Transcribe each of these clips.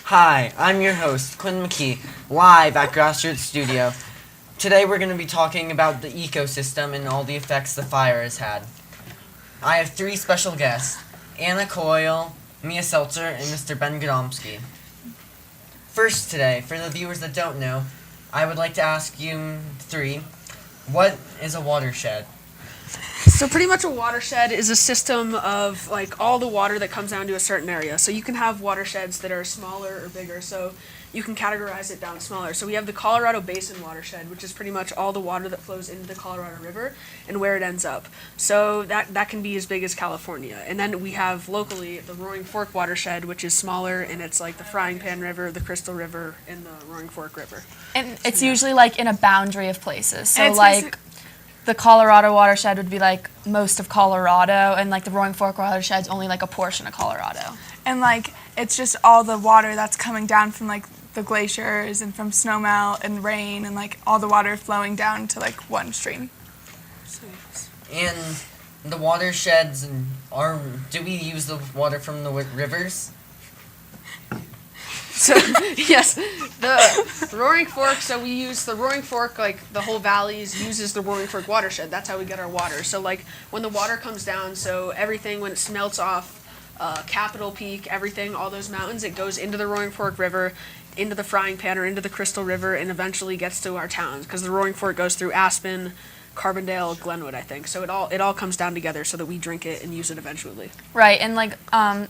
Hi, I'm your host, Quinn McKee, live at GrassRoots Studio. Today we're going to be talking about the ecosystem and all the effects the fire has had. I have three special guests, Anna Coyle, Mia Seltzer, and Mr. Ben Godomsky. First today, for the viewers that don't know, I would like to ask you three, what is a watershed? So pretty much a watershed is a system of like all the water that comes down to a certain area. So you can have watersheds that are smaller or bigger, so you can categorize it down smaller. So we have the Colorado Basin watershed, which is pretty much all the water that flows into the Colorado River and where it ends up. So that can be as big as California. And then we have locally the Roaring Fork watershed, which is smaller, and it's like the Frying Pan River, the Crystal River, and the Roaring Fork River. And it's usually like in a boundary of places. So like the Colorado watershed would be like most of Colorado, and like the Roaring Fork watershed's only like a portion of Colorado. And like it's just all the water that's coming down from like the glaciers and from snowmelt and rain and like all the water flowing down to like one stream. And the watersheds do we use the water from the rivers? So, yes, the Roaring Fork, so we use the Roaring Fork, like the whole valley uses the Roaring Fork watershed. That's how we get our water. So like when the water comes down, so everything, when it smelts off Capitol Peak, everything, all those mountains, it goes into the Roaring Fork River, into the Frying Pan or into the Crystal River, and eventually gets to our towns, because the Roaring Fork goes through Aspen, Carbondale, Glenwood, I think. So it all comes down together so that we drink it and use it eventually. Right, and like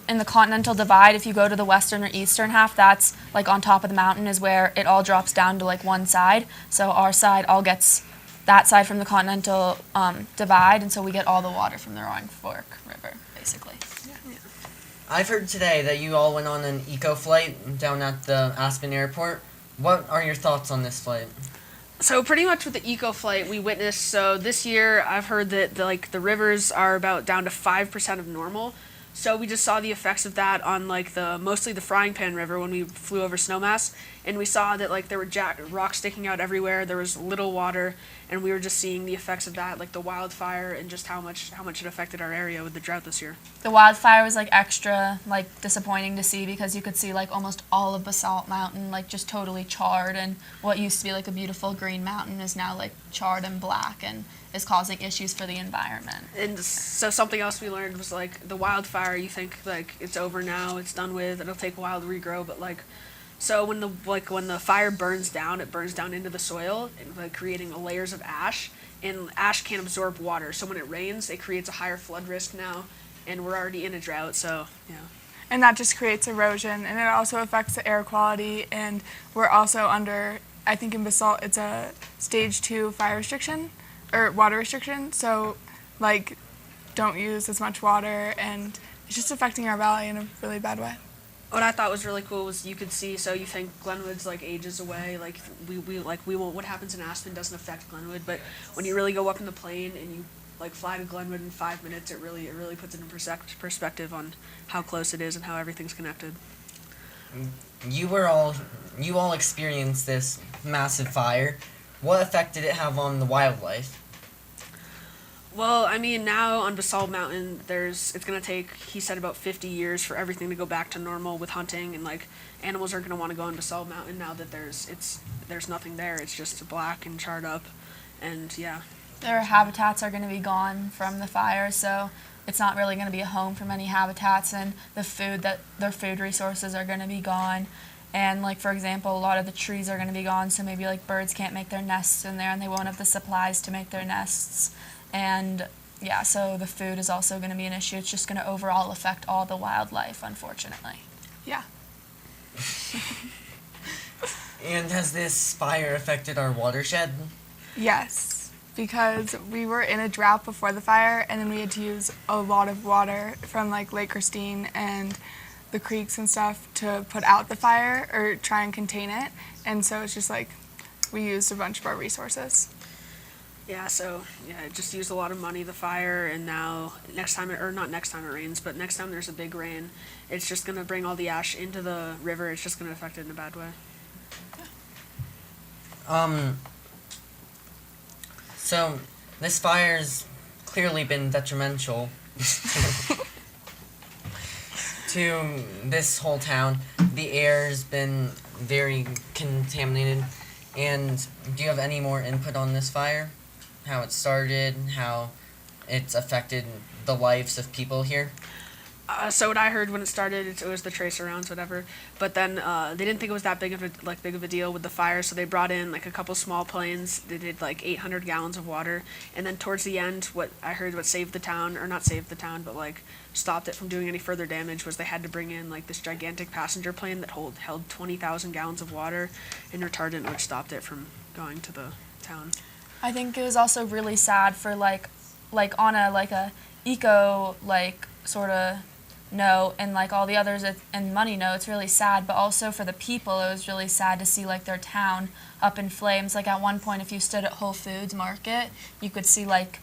in the Continental Divide, if you go to the western or eastern half, that's like on top of the mountain is where it all drops down to like one side. So our side all gets that side from the Continental Divide, and so we get all the water from the Roaring Fork River, basically. Yeah. I've heard today that you all went on an Ecoflight down at the Aspen Airport. What are your thoughts on this flight? So pretty much with the Ecoflight we witnessed, so this year I've heard that the rivers are about down to 5% of normal. So we just saw the effects of that on like mostly the Frying Pan River when we flew over Snowmass, and we saw that like there were rocks sticking out everywhere, there was little water, and we were just seeing the effects of that, like the wildfire and just how much it affected our area with the drought this year. The wildfire was like extra like disappointing to see because you could see like almost all of Basalt Mountain like just totally charred, and what used to be like a beautiful green mountain is now like charred and black and is causing issues for the environment. And so something else we learned was like the wildfire, you think like it's over now, it's done with, it'll take a while to regrow, but like so when the fire burns down, it burns down into the soil, and like creating layers of ash, and ash can't absorb water. So when it rains, it creates a higher flood risk now, and we're already in a drought, so yeah. And that just creates erosion, and it also affects the air quality, and we're also under, I think in Basalt, it's a stage 2 fire restriction, or water restriction, so like don't use as much water, and it's just affecting our valley in a really bad way. What I thought was really cool was you could see, so you think Glenwood's like ages away, like we won't, what happens in Aspen doesn't affect Glenwood, but when you really go up in the plane and you like fly to Glenwood in 5 minutes, it really puts it in perspective on how close it is and how everything's connected. You all experienced this massive fire. What effect did it have on the wildlife? Well, I mean, now on Basalt Mountain, it's going to take, he said, about 50 years for everything to go back to normal with hunting, and like animals aren't going to want to go on Basalt Mountain now that there's nothing there. It's just black and charred up, and yeah. Their habitats are going to be gone from the fire, so it's not really going to be a home for many habitats, and their food resources are going to be gone. And like for example, a lot of the trees are going to be gone, so maybe like birds can't make their nests in there, and they won't have the supplies to make their nests. And yeah, so the food is also going to be an issue. It's just going to overall affect all the wildlife, unfortunately. Yeah. And has this fire affected our watershed? Yes, because we were in a drought before the fire, and then we had to use a lot of water from like Lake Christine and the creeks and stuff to put out the fire or try and contain it, and so it's just like we used a bunch of our resources. Yeah, so yeah, it just used a lot of money, the fire, and now next time it rains, but next time there's a big rain, it's just going to bring all the ash into the river. It's just going to affect it in a bad way. So this fire's clearly been detrimental to this whole town. the air's been very contaminated. And do you have any more input on this fire? How it started, how it's affected the lives of people here? So what I heard when it started, it was the tracer rounds, whatever. But then they didn't think it was that big of a deal with the fire, so they brought in like a couple small planes. They did like 800 gallons of water, and then towards the end, what I heard, what saved the town, or not saved the town, but like stopped it from doing any further damage, was they had to bring in like this gigantic passenger plane that held 20,000 gallons of water and retardant, which stopped it from going to the town. I think it was also really sad for like on a eco sort of note, and like all the others and money note, it's really sad, but also for the people it was really sad to see like their town up in flames. Like at one point, if you stood at Whole Foods Market, you could see like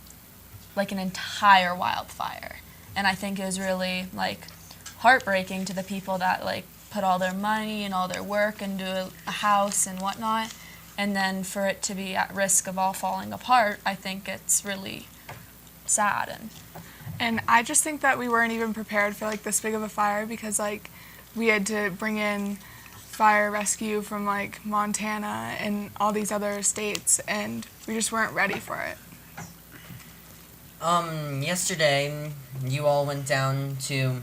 an entire wildfire, and I think it was really like heartbreaking to the people that like put all their money and all their work into a house and whatnot, and then for it to be at risk of all falling apart. I think it's really sad. And I just think that we weren't even prepared for like this big of a fire, because like we had to bring in fire rescue from like Montana and all these other states, and we just weren't ready for it. Yesterday you all went down to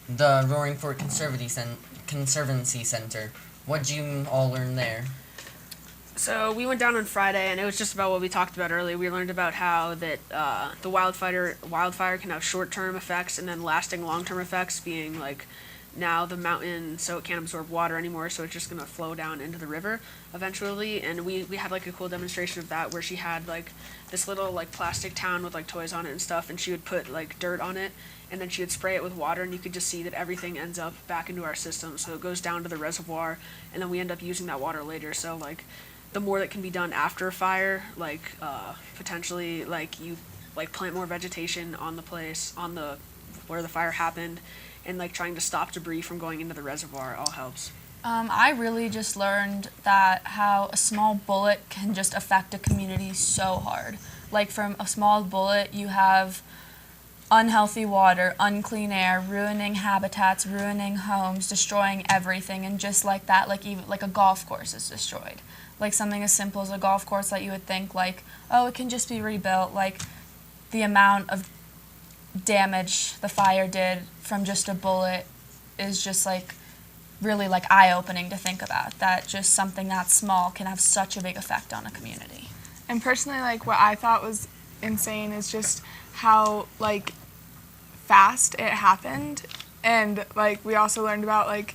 the Roaring Fork Conservancy Center. What'd you all learn there? So we went down on Friday, and it was just about what we talked about earlier. We learned about how that the wildfire can have short-term effects and then lasting long-term effects, being like now the mountain, so it can't absorb water anymore, so it's just going to flow down into the river eventually. And we had like a cool demonstration of that, where she had like this little like plastic town with like toys on it and stuff, and she would put like dirt on it, and then she would spray it with water, and you could just see that everything ends up back into our system. So it goes down to the reservoir, and then we end up using that water later. So like the more that can be done after a fire, like potentially like you like plant more vegetation on the place, on the where the fire happened, and like trying to stop debris from going into the reservoir all helps. I really just learned that how a small bullet can just affect a community so hard. Like from a small bullet, you have unhealthy water, unclean air, ruining habitats, ruining homes, destroying everything, and just like that, like even like a golf course is destroyed. Like something as simple as a golf course that you would think like, oh, it can just be rebuilt. Like the amount of damage the fire did from just a bullet is just like really like eye-opening to think about, that just something that small can have such a big effect on a community. And personally, like what I thought was insane is just how like fast it happened, and like we also learned about like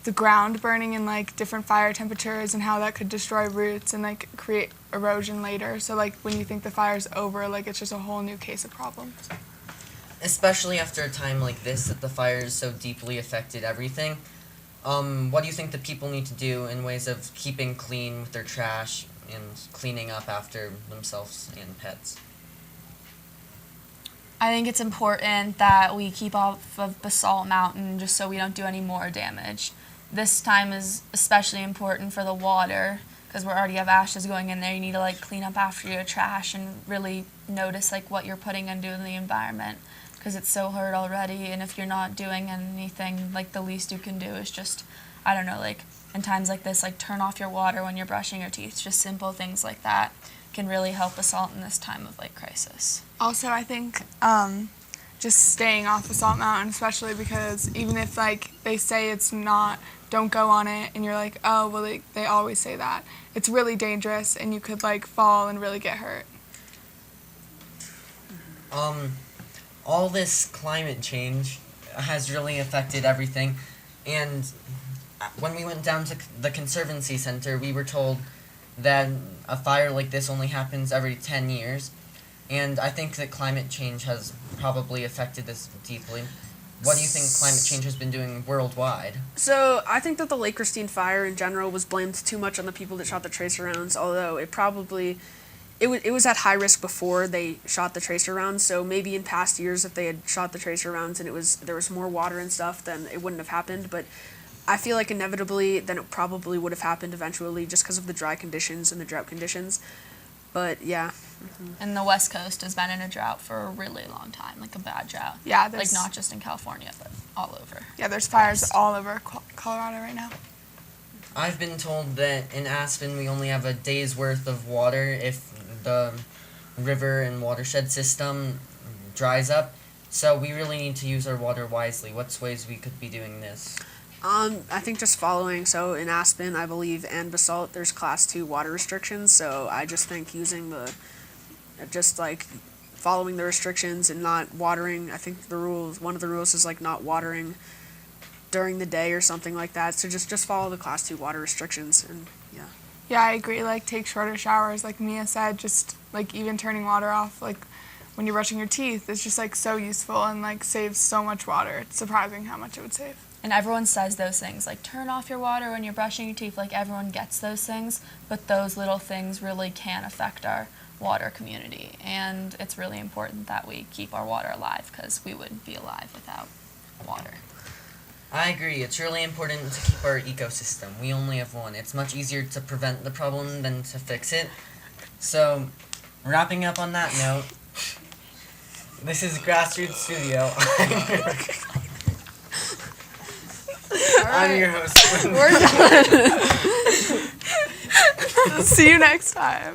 the ground burning in like different fire temperatures and how that could destroy roots and like create erosion later. So like when you think the fire's over, like it's just a whole new case of problems. Especially after a time like this, that the fire so deeply affected everything. What do you think the people need to do in ways of keeping clean with their trash and cleaning up after themselves and pets? I think it's important that we keep off of Basalt Mountain just so we don't do any more damage. This time is especially important for the water, because we already have ashes going in there. You need to like clean up after your trash and really notice like what you're putting into the environment, because it's so hurt already. And if you're not doing anything, like the least you can do is just, I don't know, like in times like this, like turn off your water when you're brushing your teeth. Just simple things like that can really help Basalt in this time of like crisis. Also, I think just staying off Basalt Mountain, especially because even if like they say it's not, don't go on it, and you're like, oh well, they always say that, it's really dangerous and you could like fall and really get hurt. All this climate change has really affected everything, and when we went down to the Conservancy Center, we were told that a fire like this only happens every 10 years, and I think that climate change has probably affected this deeply. What do you think climate change has been doing worldwide? So I think that the Lake Christine fire in general was blamed too much on the people that shot the tracer rounds, although it was at high risk before they shot the tracer rounds. So maybe in past years, if they had shot the tracer rounds and there was more water and stuff, then it wouldn't have happened. But I feel like inevitably then it probably would have happened eventually, just because of the dry conditions and the drought conditions. But yeah. And the West Coast has been in a drought for a really long time, like a bad drought. Yeah, Like not just in California, but all over. Yeah, there's fires all over Colorado right now. I've been told that in Aspen we only have a day's worth of water if the river and watershed system dries up. So we really need to use our water wisely. What's ways we could be doing this? I think just following. So in Aspen, I believe, and Basalt, there's class 2 water restrictions. So I just think using just like following the restrictions and not watering. I think one of the rules is like not watering during the day or something like that. So just follow the class 2 water restrictions, and yeah. Yeah, I agree. Like, take shorter showers, like Mia said. Just like even turning water off, like when you're brushing your teeth, it's just like so useful and like saves so much water. It's surprising how much it would save. And everyone says those things, like turn off your water when you're brushing your teeth. Like everyone gets those things, but those little things really can affect our water community. And it's really important that we keep our water alive, because we wouldn't be alive without water. I agree. It's really important to keep our ecosystem. We only have one. It's much easier to prevent the problem than to fix it. So, wrapping up on that note, this is GrassRoots Studio. I'm your host. We're done. See you next time.